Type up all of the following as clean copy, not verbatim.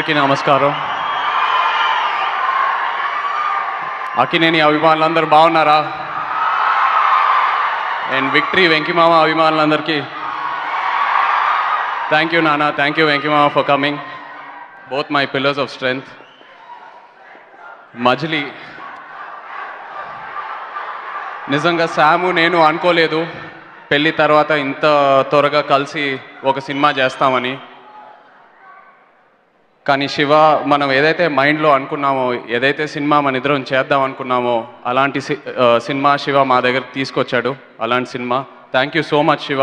అందరికీ నమస్కారం. అక్కినేని అభిమానులందరూ బాగున్నారా? అండ్ విక్టరీ వెంకిమామ అభిమానులందరికీ థ్యాంక్ యూ నాన్న, thank you Venky Mama for coming, both my pillars of strength. మజిలీ నిజంగా శాము నేను అనుకోలేదు పెళ్ళి తర్వాత ఇంత త్వరగా కలిసి ఒక సినిమా చేస్తామని. కానీ శివ మనం ఏదైతే మైండ్లో అనుకున్నామో, ఏదైతే సినిమా మన ఇద్దరం చేద్దాం అనుకున్నామో అలాంటి సినిమా శివ మా దగ్గరికి తీసుకొచ్చాడు. అలాంటి cinema. Thank you so much Shiva.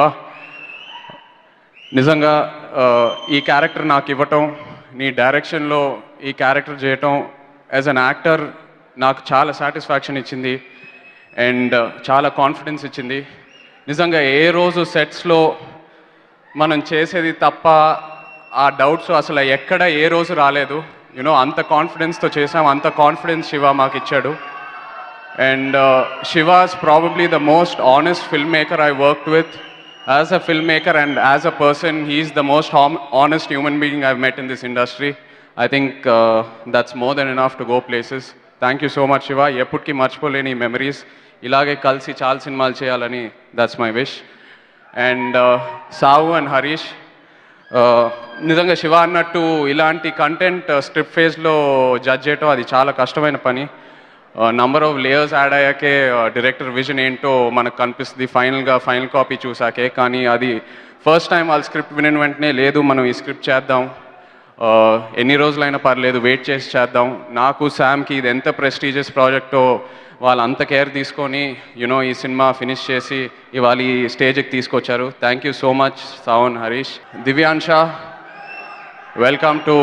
నిజంగా ఈ క్యారెక్టర్ నాకు ఇవ్వటం, నీ డైరెక్షన్లో ఈ క్యారెక్టర్ చేయటం యాజ్ అన్ యాక్టర్ నాకు చాలా సాటిస్ఫాక్షన్ ఇచ్చింది అండ్ చాలా కాన్ఫిడెన్స్ ఇచ్చింది. నిజంగా ఏ రోజు సెట్స్లో మనం చేసేది తప్ప ఆ డౌట్స్ అసలు ఎక్కడ ఏ రోజు రాలేదు. యూనో అంత కాన్ఫిడెన్స్తో చేసాం, అంత కాన్ఫిడెన్స్ శివ మాకు ఇచ్చాడు. And Shiva's probably the most honest film maker I worked with. As a film maker and as a person he's the most honest human being I've met in this industry. I think that's more than enough to go places. Thank you so much Shiva. ఎప్పటికీ మర్చిపోలేని memories. ఇలాగే కలిసి చాలా సినిమాలు చేయాలని that's my wish. And Savu and Harish, నిజంగా శివ అన్నట్టు ఇలాంటి కంటెంట్ స్క్రిప్ట్ ఫేజ్లో జడ్జ్ చేయటం అది చాలా కష్టమైన పని. నంబర్ ఆఫ్ లేయర్స్ యాడ్ అయ్యాకే డైరెక్టర్ విజన్ ఏంటో మనకు కనిపిస్తుంది ఫైనల్ కాపీ చూసాకే. కానీ అది ఫస్ట్ టైం వాళ్ళు స్క్రిప్ట్ వినిన వెంటనే లేదు మనం ఈ స్క్రిప్ట్ చేద్దాం, ఎన్ని రోజులైనా పర్లేదు వెయిట్ చేసి చేద్దాం. నాకు శామ్కి ఇది ఎంత ప్రెస్టీజియస్ ప్రాజెక్టో వాళ్ళు అంత కేర్ తీసుకొని యునో ఈ సినిమా ఫినిష్ చేసి ఇవాళ ఈ స్టేజ్కి తీసుకొచ్చారు. Thank you so much Savan, Harish. Divyansha, welcome to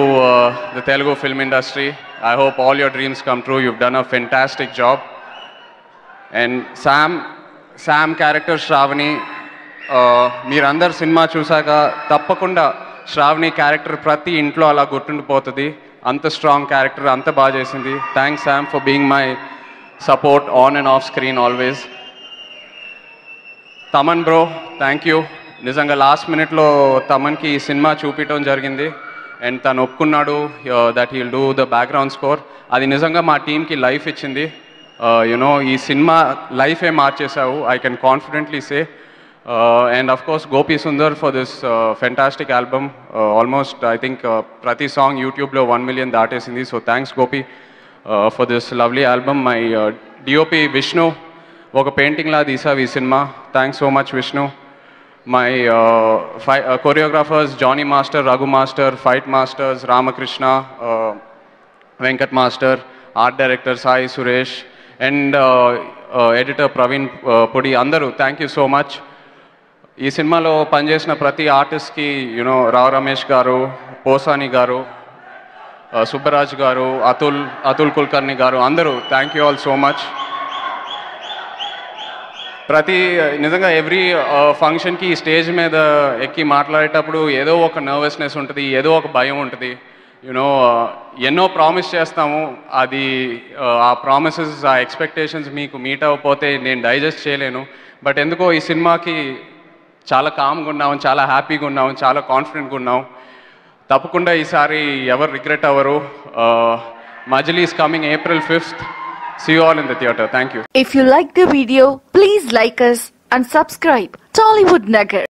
the Telugu film industry. I hope all your dreams come true. you've done a fantastic job. And Sam character Shravani, మీరందరు సినిమా చూసాక తప్పకుండా శ్రావణి క్యారెక్టర్ ప్రతి ఇంట్లో అలా గుర్తుండిపోతుంది. అంత స్ట్రాంగ్ క్యారెక్టర్, అంత బాగా చేసింది. Thanks Sam for being my support on and off screen always. Thaman bro, thank you. నిజంగా లాస్ట్ మినిట్లో తమన్కి ఈ సినిమా చూపించడం జరిగింది అండ్ తను ఒప్పుకున్నాడు that he'll do the background score. అది నిజంగా మా టీంకి లైఫ్ ఇచ్చింది. యునో ఈ సినిమా లైఫే మార్చేసావు, I can confidently say. And of course Gopi Sundar for this fantastic album. Almost I think ప్రతి సాంగ్ యూట్యూబ్లో 1 million దాటేసింది. So thanks Gopi for this lovely album. My DOP Vishnu, ఒక పెయింటింగ్ లా తీసావు ఈ cinema. Thanks so much Vishnu. My choreographers Jani master, Raghu master, fight masters Ramakrishna, Venkat master, art director Sai Suresh and editor Praveen Pudi, అందరూ thank you so much. ఈ సినిమాలో పనిచేసిన ప్రతి ఆర్టిస్ట్కి యూనో రావు రమేష్ గారు, పోసాని గారు, సుబ్బరాజ్ గారు, అతుల్ కుల్కర్ణి గారు, అందరూ thank you all so much. నిజంగా ఎవ్రీ ఫంక్షన్కి స్టేజ్ మీద ఎక్కి మాట్లాడేటప్పుడు ఏదో ఒక నర్వస్నెస్ ఉంటుంది, ఏదో ఒక భయం ఉంటుంది. యూనో ఎన్నో ప్రామిస్ చేస్తాము, అది ఆ ప్రామిసెస్ ఆ ఎక్స్పెక్టేషన్స్ మీకు మీట్ అవ్వకపోతే నేను డైజెస్ట్ చేయలేను. బట్ ఎందుకో ఈ సినిమాకి చాలా కామ్గా ఉన్నాము, చాలా హ్యాపీగా ఉన్నాము, చాలా కాన్ఫిడెంట్గా ఉన్నాము. తప్పకుండా ఈసారి ఎవరు రిగ్రెట్ అవ్వరు. మజిలీ is coming April 5th. See you all in the theatre. Thank you. If you like the video, please like us and subscribe Tollywood Nagar.